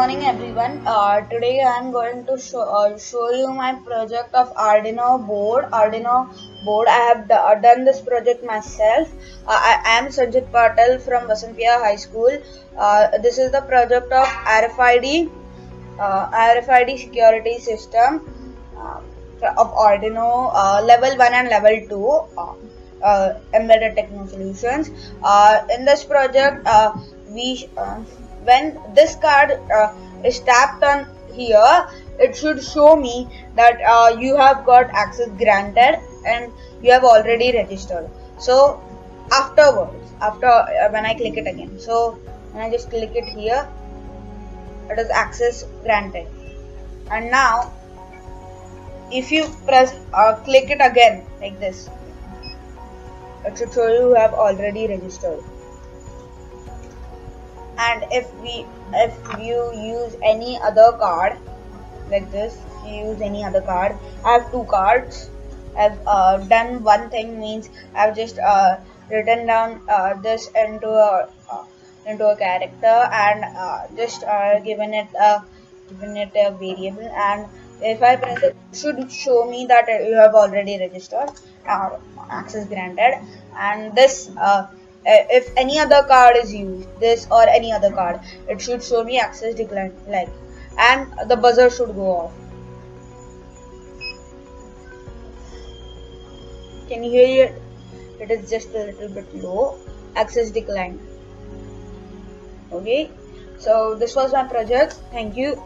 morning everyone. Today I am going to show you my project of Arduino board. I have done this project myself. I am Sanjit Patel from Vasanthia High School. This is the project of RFID security system of Arduino level 1 and level 2 embedded techno solutions. In this project when this card is tapped on here, it should show me that you have got access granted and you have already registered. So after when I click it again, so when I just click it here, it is access granted. And now if you press click it again like this, it should show you have already registered. And if you use any other card like this, I have two cards. I've done one thing, means I've just written down this into a character and just given it a variable, and if I press it, should show me that you have already registered, access granted. And this if any other card is used, this or any other card, it should show me access declined, and the buzzer should go off. Can you hear it? It is just a little bit low. Access declined. Okay, so this was my project. Thank you.